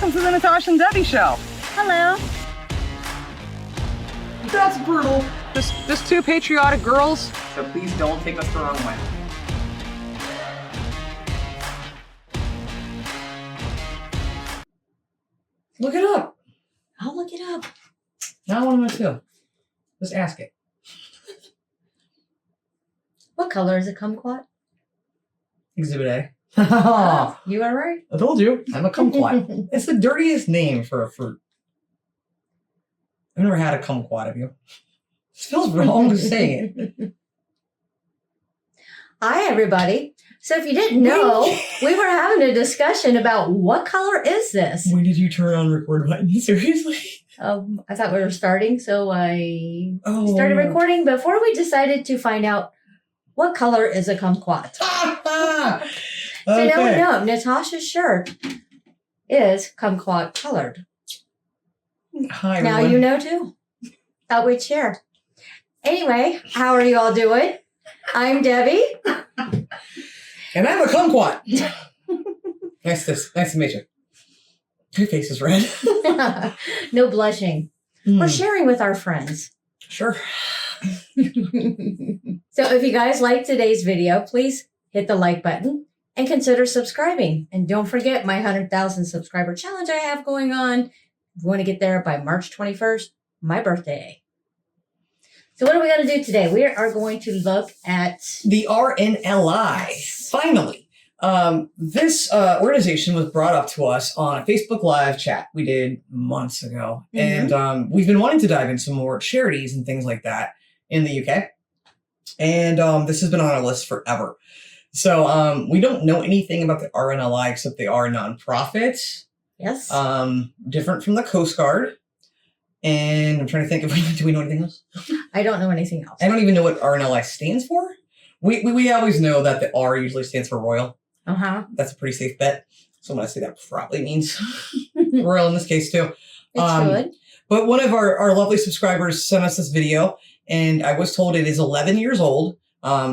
welcome to the Natasha and Debbie show. Hello. That's brutal. Just two patriotic girls. So please don't take us the wrong way. Look it up. I'll look it up. Now what am I to do? Just ask it. What color is a kumquat? Exhibit A. You are right. I told you, I'm a kumquat. It's the dirtiest name for a fruit. I've never had a kumquat, have you? It feels wrong to say it. Hi, everybody. So if you didn't know, we were having a discussion about what color is this? When did you turn on record button? Seriously? I thought we were starting, so I started recording before we decided to find out what color is a kumquat. So now we know Natasha's shirt is kumquat colored. Hi, now everyone. you know too. Thought we'd share. Anyway, how are you all doing? I'm Debbie. And I'm a kumquat. Nice to meet you. Your face is red. No blushing. We're sharing with our friends. Sure. So if you guys like today's video, please hit the like button and consider subscribing. And don't forget my 100,000 subscriber challenge I have going on. If you want to get there by March 21st, my birthday. So what are we going to do today? We are going to look at the RNLI. Yes. Finally. This organization was brought up to us on a Facebook Live chat we did months ago. Mm-hmm. And we've been wanting to dive into some more charities and things like that in the UK. And this has been on our list forever. So we don't know anything about the RNLI except they are nonprofits. Yes. Different from the Coast Guard. And I'm trying to think do we know anything else? I don't know anything else. I don't even know what RNLI stands for. We always know that the R usually stands for Royal. Uh-huh. That's a pretty safe bet. So when I say that probably means Royal in this case too. It should. But one of our lovely subscribers sent us this video, and I was told it is 11 years old.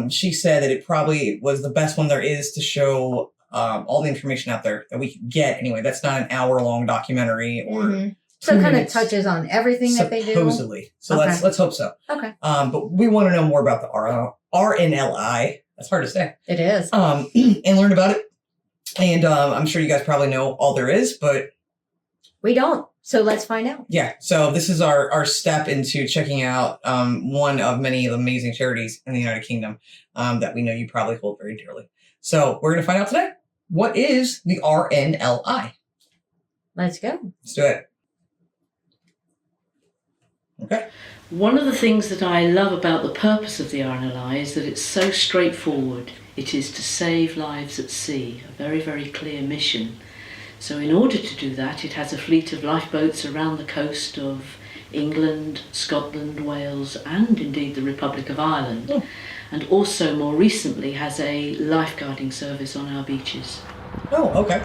She said that it probably was the best one there is to show all the information out there that we could get. Anyway, that's not an hour-long documentary or so it kind of touches on everything that they do? Supposedly. So let's hope so. Okay. But we want to know more about the RNLI. That's hard to say. It is. And learn about it. And I'm sure you guys probably know all there is, but we don't. So let's find out. Yeah. So this is our step into checking out one of many amazing charities in the United Kingdom that we know you probably hold very dearly. So we're going to find out today. What is the RNLI? Let's go. Let's do it. Okay. One of the things that I love about the purpose of the RNLI is that it's so straightforward. It is to save lives at sea, a very, very clear mission. So in order to do that, it has a fleet of lifeboats around the coast of England, Scotland, Wales, and indeed the Republic of Ireland. Oh. And also more recently has a lifeguarding service on our beaches. Oh, okay.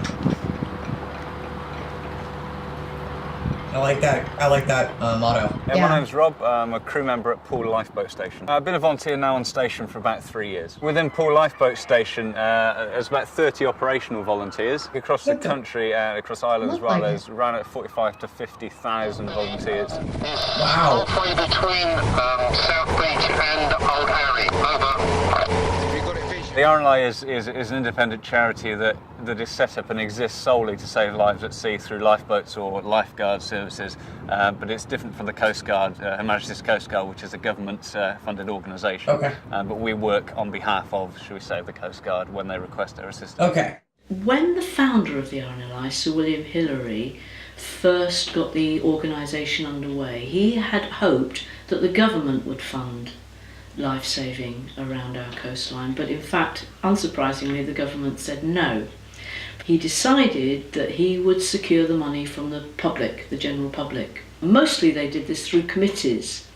I like that motto. Yeah, my name's Rob. I'm a crew member at Poole Lifeboat Station. I've been a volunteer now on station for about 3 years. Within Poole Lifeboat Station, there's about 30 operational volunteers across the country, across Ireland as well. There's around 45 to 50,000 volunteers. Wow. Halfway between South Beach and Old Harry. Over. The RNLI is an independent charity that is set up and exists solely to save lives at sea through lifeboats or lifeguard services, but it's different from the Coast Guard, Her Majesty's Coast Guard, which is a government-funded organisation. Okay. But we work on behalf of, shall we say, the Coast Guard when they request our assistance. Okay. When the founder of the RNLI, Sir William Hillary, first got the organisation underway, he had hoped that the government would fund life-saving around our coastline, but in fact, unsurprisingly, the government said no. He decided that he would secure the money from the public, the general public. Mostly they did this through committees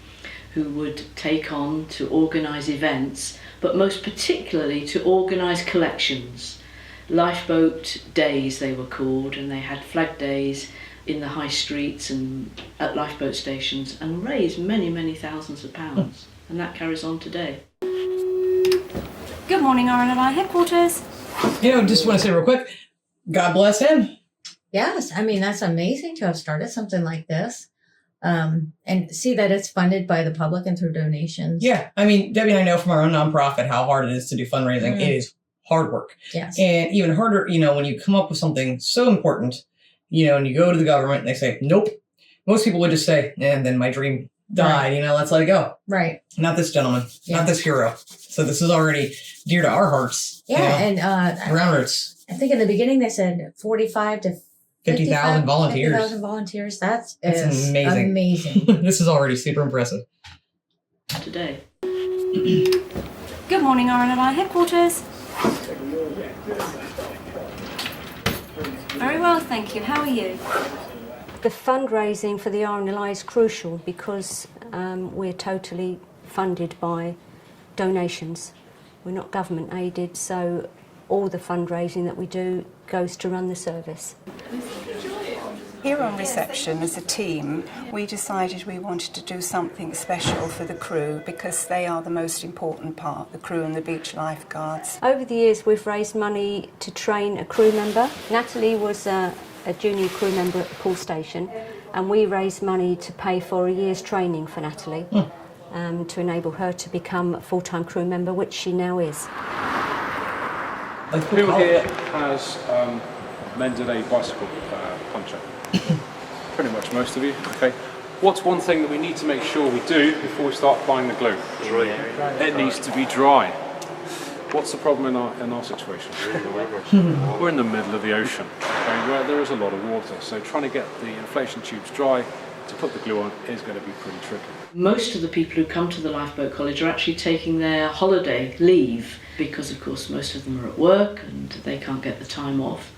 who would take on to organise events, but most particularly to organise collections. Lifeboat days they were called, and they had flag days in the high streets and at lifeboat stations and raised many, many thousands of pounds. And that carries on today. Good morning, RNLI headquarters. Just want to say real quick, God bless him. Yes, I mean, that's amazing to have started something like this. And see that it's funded by the public and through donations. Yeah. I mean, Debbie and I know from our own nonprofit how hard it is to do fundraising. Mm. It is hard work. Yes. And even harder, when you come up with something so important, and you go to the government and they say, nope. Most people would just say, and then my dream died, let's let it go. Right. Not this gentleman, not this hero. So this is already dear to our hearts. Yeah. And around roots. I think in the beginning they said 45 to 50,000 volunteers. 50,000 volunteers. That's amazing. Amazing. This is already super impressive. Today. Good morning, RNLI headquarters. Very well, thank you. How are you? The fundraising for the RNLI is crucial because we're totally funded by donations. We're not government aided, so all the fundraising that we do goes to run the service. Here on reception, as a team, we decided we wanted to do something special for the crew because they are the most important part, the crew and the beach lifeguards. Over the years, we've raised money to train a crew member. Natalie was a junior crew member at the pool station, and we raised money to pay for a year's training for Natalie to enable her to become a full-time crew member, which she now is. Who here has mended a bicycle puncture? Pretty much most of you. Okay. What's one thing that we need to make sure we do before we start applying the glue? It needs to be dry. What's the problem in our situation? We're in the middle of the ocean, okay, where there is a lot of water. So trying to get the inflation tubes dry to put the glue on is going to be pretty tricky. Most of the people who come to the Lifeboat College are actually taking their holiday leave because, of course, most of them are at work and they can't get the time off.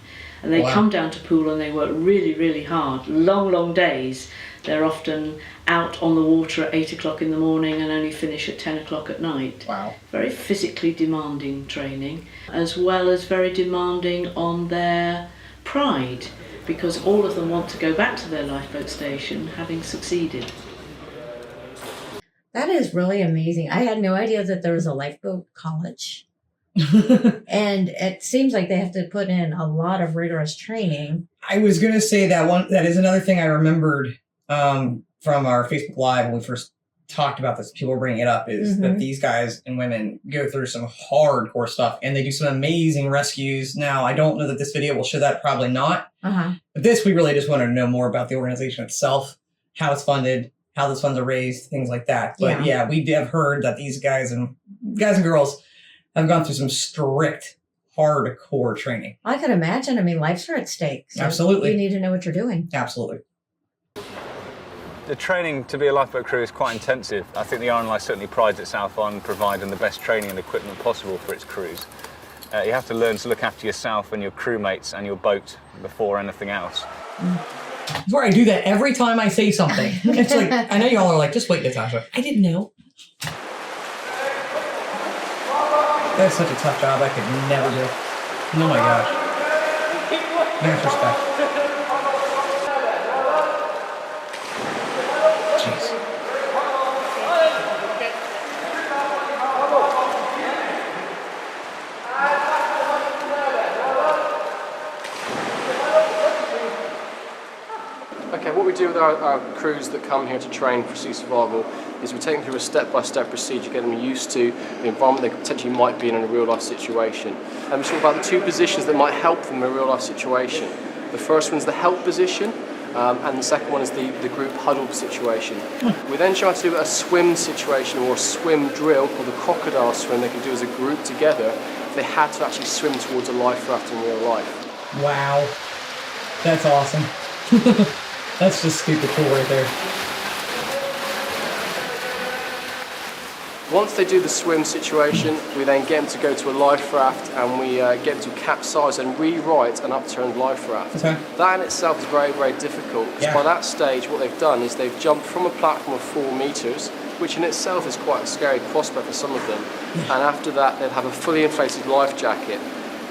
And they come down to pool and they work really, really hard, long days. They're often out on the water at 8 o'clock in the morning and only finish at 10 o'clock at night. Wow. Very physically demanding training, as well as very demanding on their pride, because all of them want to go back to their lifeboat station having succeeded. That is really amazing. I had no idea that there was a lifeboat college. And it seems like they have to put in a lot of rigorous training. I was going to say that is another thing I remembered from our Facebook Live when we first talked about this. People were bringing it up is that these guys and women go through some hardcore stuff and they do some amazing rescues. Now, I don't know that this video will show that, probably not. But this, we really just want to know more about the organization itself, how it's funded, how those funds are raised, things like that. But yeah, we have heard that these guys and girls have gone through some strict, hardcore training. I can imagine. I mean, lives are at stake. So absolutely. You need to know what you're doing. Absolutely. The training to be a lifeboat crew is quite intensive. I think the RNLI certainly prides itself on providing the best training and equipment possible for its crews. You have to learn to look after yourself and your crewmates and your boat before anything else. It's where I do that every time I say something. It's like, I know y'all are like, just wait, Natasha. I didn't know. That's such a tough job I could never do. Oh my gosh. Max respect. Jeez. Okay, what we do with our crews that come here to train for sea survival is we take them through a step-by-step procedure, get them used to the environment they potentially might be in a real-life situation. And we talk about the two positions that might help them in a real-life situation. The first one's the help position, and the second one is the group huddle situation. We then try to do a swim situation or a swim drill called the crocodile swim they can do as a group together if they had to actually swim towards a life raft in real life. Wow. That's awesome. That's just stupid cool right there. Once they do the swim situation, we then get them to go to a life raft and we get them to capsize and rewrite an upturned life raft. Okay. That in itself is very, very difficult because by that stage what they've done is they've jumped from a platform of 4 meters, which in itself is quite a scary prospect for some of them. And after that they'd have a fully inflated life jacket.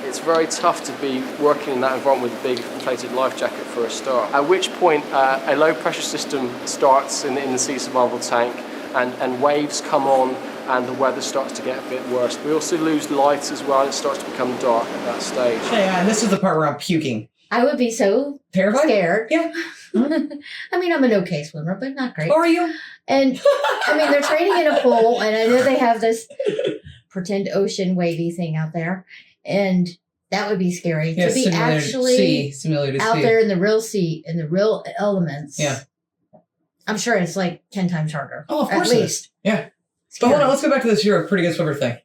It's very tough to be working in that environment with a big inflated life jacket for a start. At which point a low pressure system starts in the sea survival tank and waves come on and the weather starts to get a bit worse. We also lose lights as well and it starts to become dark at that stage. Yeah, and this is the part where I'm puking. I would be so Terrified? scared. Yeah. I mean, I'm an okay swimmer, but not great. Are you? And I mean, they're training in a pool, and I know they have this pretend ocean wavy thing out there, and that would be scary to be actually simulated out sea. there in the real sea, in the real elements. Yeah. I'm sure it's like 10 times harder. Oh, of course at it least. is. Yeah. Scary. But hold on, let's go back to this. You're a pretty good swimmer thing.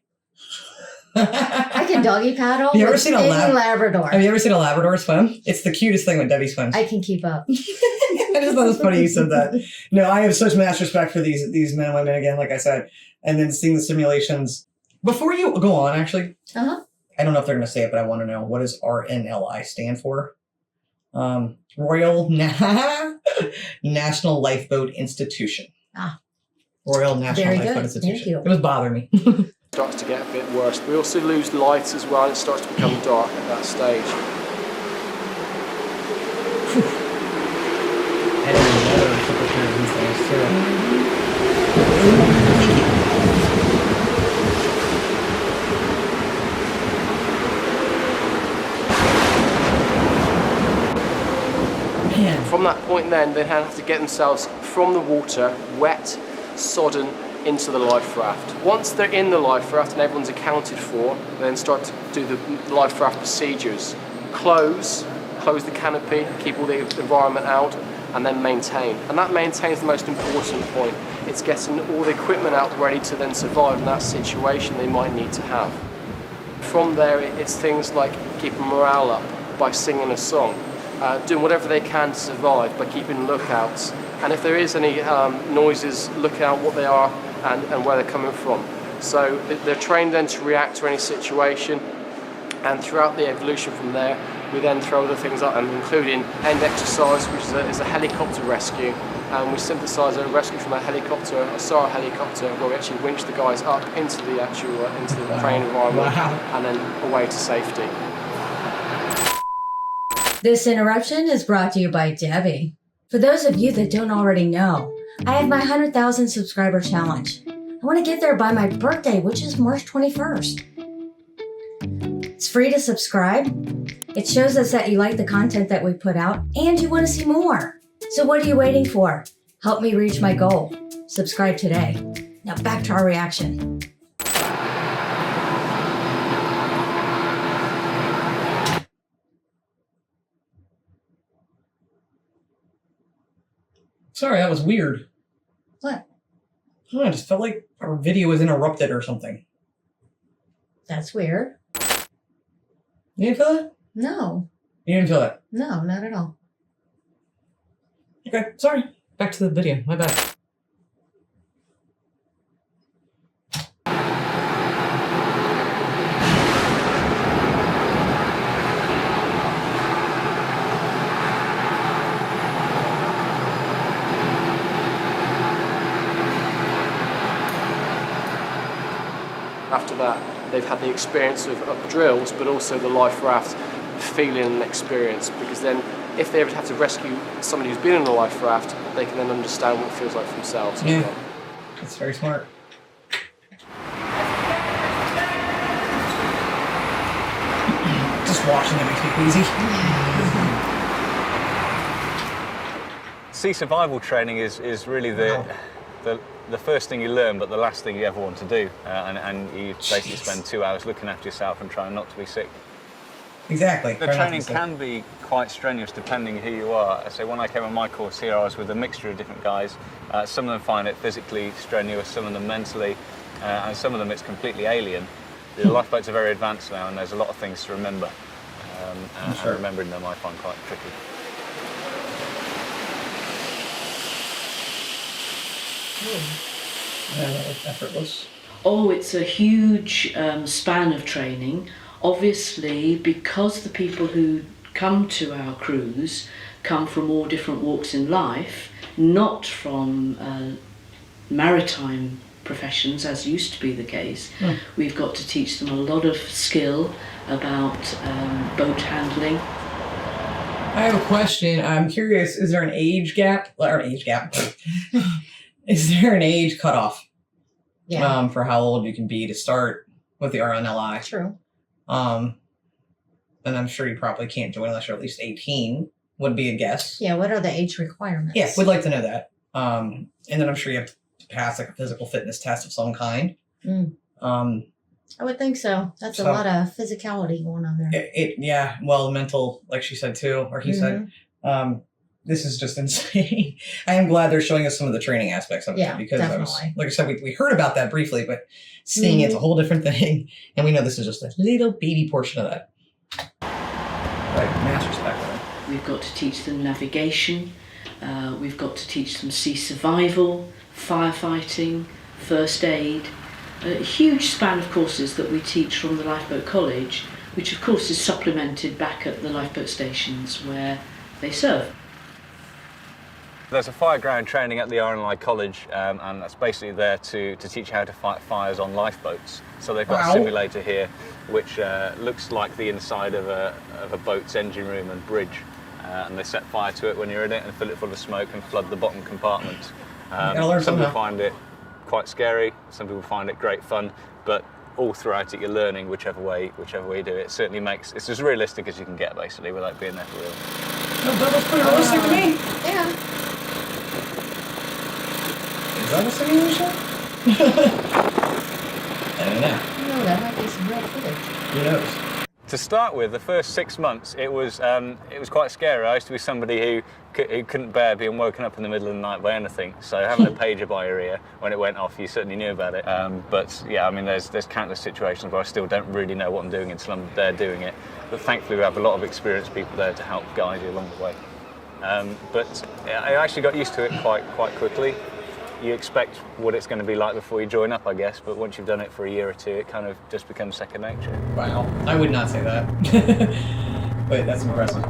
I can doggy paddle. Have you ever with seen a any Labrador? Have you ever seen a Labrador swim? It's the cutest thing when Debbie swims. I can keep up. I just thought it was funny you said that. No, I have such mass respect for these men and women, again, like I said, and then seeing the simulations. Before you go on, actually, I don't know if they're going to say it, but I want to know, what does RNLI stand for? Royal National Lifeboat Institution. Royal National Very Lifeboat good. Institution. Thank you. It was bothering me. Starts to get a bit worse. We also lose light as well. It starts to become dark at that stage. From that point then, they have to get themselves from the water, wet, sodden, into the life raft. Once they're in the life raft and everyone's accounted for, they then start to do the life raft procedures. Close the canopy, keep all the environment out, and then maintain. And that maintains the most important point. It's getting all the equipment out ready to then survive in that situation they might need to have. From there, it's things like keeping morale up by singing a song, doing whatever they can to survive by keeping lookouts. And if there is any noises, look out what they are and where they're coming from. So they're trained then to react to any situation, and throughout the evolution from there, we then throw other things up, and including end exercise, which is a helicopter rescue. And we synthesize a rescue from a helicopter, a SAR helicopter, where we actually winch the guys up into the actual into the train environment, and then away to safety. This interruption is brought to you by Debbie. For those of you that don't already know, I have my 100,000 subscriber challenge. I want to get there by my birthday, which is March 21st. It's free to subscribe. It shows us that you like the content that we put out and you want to see more. So what are you waiting for? Help me reach my goal. Subscribe today. Now back to our reaction. Sorry, that was weird. What? I just felt like our video was interrupted or something. That's weird. You didn't feel that? No. You didn't feel that? No, not at all. Okay, sorry. Back to the video. My bad. After that, they've had the experience of drills, but also the life raft feeling and experience, because then if they ever have to rescue somebody who's been in a life raft, they can then understand what it feels like for themselves. Yeah, that's very smart. Just watching it makes me queasy. Sea survival training is really the first thing you learn, but the last thing you ever want to do. And you basically spend 2 hours looking after yourself and trying not to be sick. Exactly. The training can be quite strenuous depending who you are. So when I came on my course here, I was with a mixture of different guys. Some of them find it physically strenuous, some of them mentally, and some of them it's completely alien. The lifeboats are very advanced now, and there's a lot of things to remember. And remembering them I find quite tricky. Yeah, that was effortless. Oh, it's a huge span of training. Obviously, because the people who come to our cruise come from all different walks in life, not from maritime professions, as used to be the case, we've got to teach them a lot of skill about boat handling. I have a question. I'm curious, is there an age gap? Or an age gap? Is there an age cutoff for how old you can be to start with the RNLI? True. and I'm sure you probably can't join unless you're at least 18, would be a guess. Yeah, what are the age requirements? Yeah, we'd like to know that. And then I'm sure you have to pass like a physical fitness test of some kind. I would think so. That's a lot of physicality going on there. Yeah, well, mental, like she said too, or he said. This is just insane. I am glad they're showing us some of the training aspects of it because like I said, we heard about that briefly, but seeing it's a whole different thing, and we know this is just a little baby portion of that. Right, master's background. We've got to teach them navigation. We've got to teach them sea survival, firefighting, first aid. A huge span of courses that we teach from the Lifeboat College, which of course is supplemented back at the lifeboat stations where they serve. There's a fireground training at the RNLI College, and that's basically there to teach how to fight fires on lifeboats. So they've got a simulator here, which looks like the inside of a boat's engine room and bridge, and they set fire to it when you're in it and fill it full of smoke and flood the bottom compartment. Some people find it quite scary, some people find it great fun, but all throughout it you're learning whichever way you do it. It certainly makes it's as realistic as you can get, basically, without being there for real. No, that was pretty realistic to me. Yeah. Is that a simulation? I don't know. No, that might be some real footage. Who knows? To start with, the first 6 months, it was quite scary. I used to be somebody who couldn't bear being woken up in the middle of the night by anything. So having a pager by your ear when it went off, you certainly knew about it. But yeah, I mean, there's countless situations where I still don't really know what I'm doing until I'm there doing it. But thankfully, we have a lot of experienced people there to help guide you along the way. But I actually got used to it quite quickly. You expect what it's going to be like before you join up, I guess, but once you've done it for a year or two, it kind of just becomes second nature. Wow, I would not say that. But that's impressive.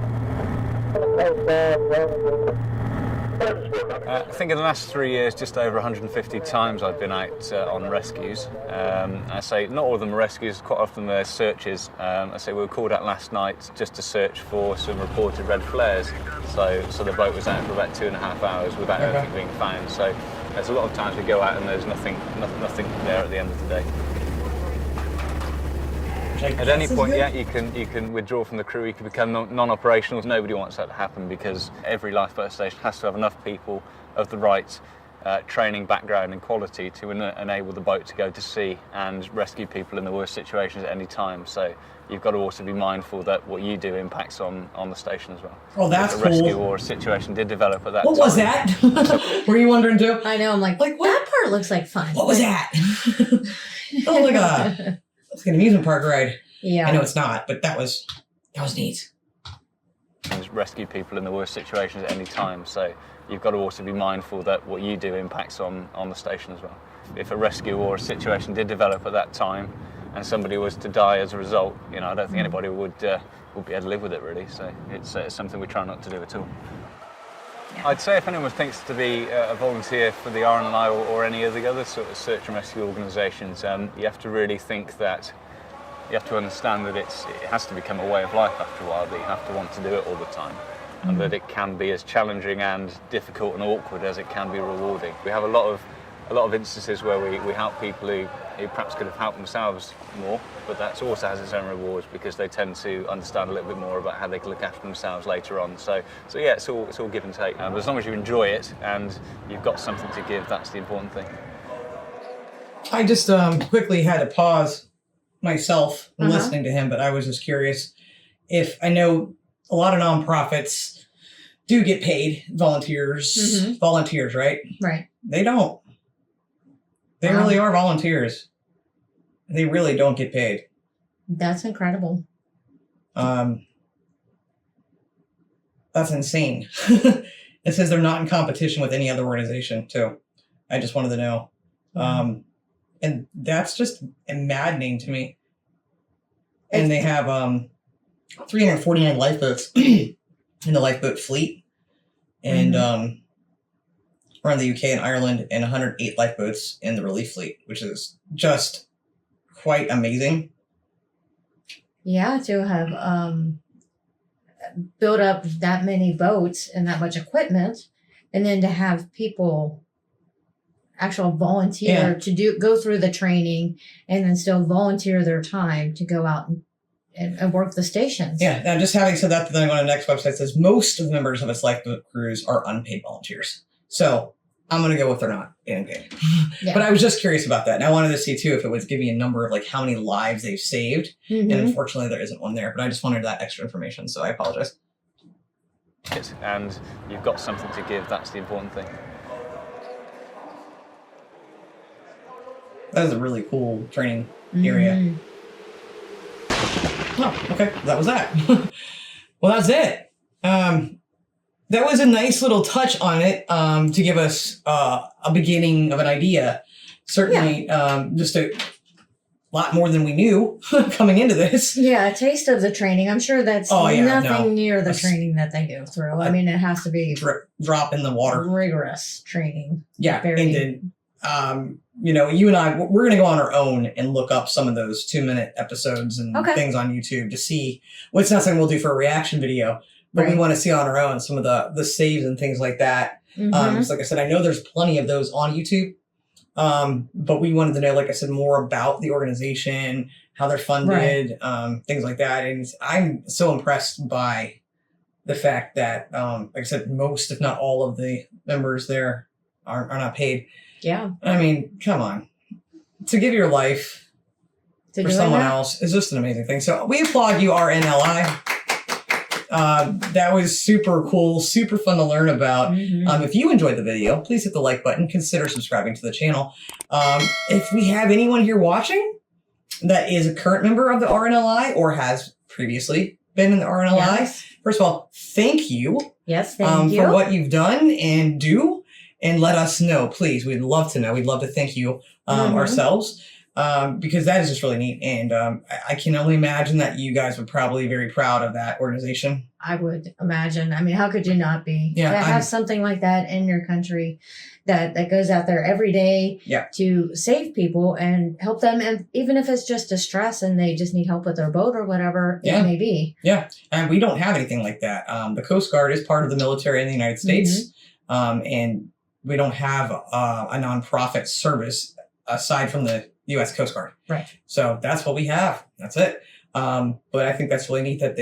I think in the last 3 years, just over 150 times I've been out on rescues. I say not all of them are rescues, quite often they're searches. I say we were called out last night just to search for some reported red flares. So the boat was out for about 2.5 hours without anything being found. So there's a lot of times we go out and there's nothing there at the end of the day. At any point, yeah, you can withdraw from the crew, you can become non-operational. Nobody wants that to happen because every lifeboat station has to have enough people of the right training, background and quality to enable the boat to go to sea and rescue people in the worst situations at any time. So you've got to also be mindful that what you do impacts on the station as well. Oh, that's if cool. A rescue or a situation did develop at that time. What was that? Were you wondering too? I know, I'm like what? That part looks like fun. What was that? Oh my god. It's like an amusement park ride. Yeah. I know it's not, but that was neat. Rescue people in the worst situations at any time, so you've got to also be mindful that what you do impacts on the station as well. If a rescue or a situation did develop at that time and somebody was to die as a result, I don't think anybody would be able to live with it really, so it's something we try not to do at all. I'd say if anyone thinks to be a volunteer for the RNLI or any of the other sort of search and rescue organisations, you have to really think that you have to understand that it has to become a way of life after a while, that you have to want to do it all the time, and that it can be as challenging and difficult and awkward as it can be rewarding. We have a lot of instances where we help people who perhaps could have helped themselves more, but that also has its own rewards because they tend to understand a little bit more about how they can look after themselves later on. So yeah, it's all give and take. But as long as you enjoy it and you've got something to give, that's the important thing. I just quickly had to pause myself listening to him, but I was just curious if I know a lot of nonprofits do get paid volunteers, right? Right. They don't. They really are volunteers. They really don't get paid. That's incredible. That's insane. It says they're not in competition with any other organization, too. I just wanted to know. And that's just maddening to me. And they have 349 lifeboats in the lifeboat fleet. And around the UK and Ireland, and 108 lifeboats in the relief fleet, which is just quite amazing. Yeah, to have built up that many boats and that much equipment, and then to have people actual volunteer to go through the training and then still volunteer their time to go out and work the stations. Yeah. Now, just having said that, then I go to the next website that says most of the members of its lifeboat crews are unpaid volunteers. So I'm going to go with they're not getting paid. Yeah. But I was just curious about that. And I wanted to see, too, if it was giving a number of like how many lives they've saved. Mm-hmm. And unfortunately, there isn't one there. But I just wanted that extra information. So I apologize. And you've got something to give. That's the important thing. That is a really cool training area. Oh, okay. That was that. Well, that's it. That was a nice little touch on it to give us a beginning of an idea. Certainly, just a lot more than we knew coming into this. Yeah, a taste of the training. I'm sure that's nothing near the training that they go through. I mean, it has to be drop in the water. Rigorous training. Yeah, and then, you and I, we're going to go on our own and look up some of those 2-minute episodes and things on YouTube to see what's not something we'll do for a reaction video. But we want to see on our own some of the saves and things like that. So like I said, I know there's plenty of those on YouTube. But we wanted to know, like I said, more about the organization, how they're funded, things like that. And I'm so impressed by the fact that, like I said, most, if not all of the members there are not paid. Yeah. I mean, come on. To give your life for someone else is just an amazing thing. So we applaud you, RNLI. That was super cool, super fun to learn about. If you enjoyed the video, please hit the like button. Consider subscribing to the channel. If we have anyone here watching that is a current member of the RNLI or has previously been in the RNLI, first of all, thank you. Yes, thank you. For what you've done and do. And let us know, please. We'd love to know. We'd love to thank you ourselves. Because that is just really neat. And I can only imagine that you guys would probably be very proud of that organization. I would imagine. I mean, how could you not be? Yeah, to have something like that in your country that goes out there every day to save people and help them. And even if it's just distress and they just need help with their boat or whatever it may be. Yeah. And we don't have anything like that. The Coast Guard is part of the military in the United States. And we don't have a nonprofit service aside from the U.S. Coast Guard. Right. So that's what we have. That's it. But I think that's really neat that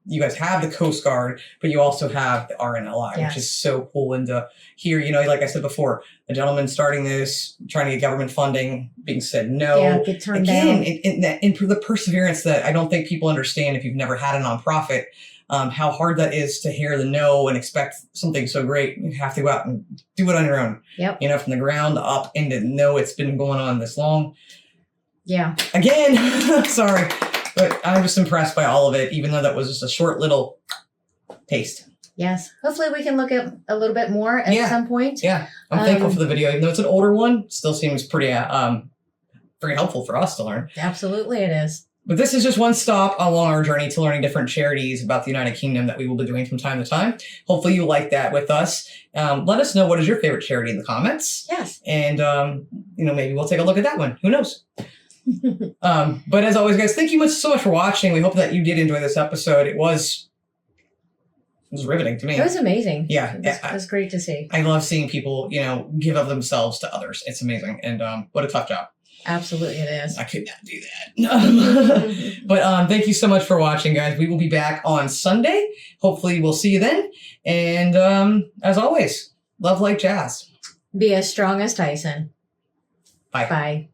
you guys have the Coast Guard, but you also have the RNLI, which is so cool. And to hear, like I said before, a gentleman starting this, trying to get government funding, being said no. Get turned down. And for the perseverance that I don't think people understand if you've never had a nonprofit, how hard that is to hear the no and expect something so great. You have to go out and do it on your own. Yep. From the ground up and to know it's been going on this long. Yeah. Again, sorry, but I'm just impressed by all of it, even though that was just a short little taste. Yes. Hopefully we can look at a little bit more at some point. Yeah. I'm thankful for the video. Even though it's an older one, still seems pretty very helpful for us to learn. Absolutely it is. But this is just one stop along our journey to learning different charities about the United Kingdom that we will be doing from time to time. Hopefully you like that with us. Let us know what is your favorite charity in the comments. Yes. And, maybe we'll take a look at that one. Who knows? But as always, guys, thank you so much for watching. We hope that you did enjoy this episode. It was riveting to me. It was amazing. Yeah. It was great to see. I love seeing people, give of themselves to others. It's amazing. And what a tough job. Absolutely it is. I could not do that. But thank you so much for watching, guys. We will be back on Sunday. Hopefully we'll see you then. And as always, love like jazz. Be as strong as Tyson. Bye. Bye.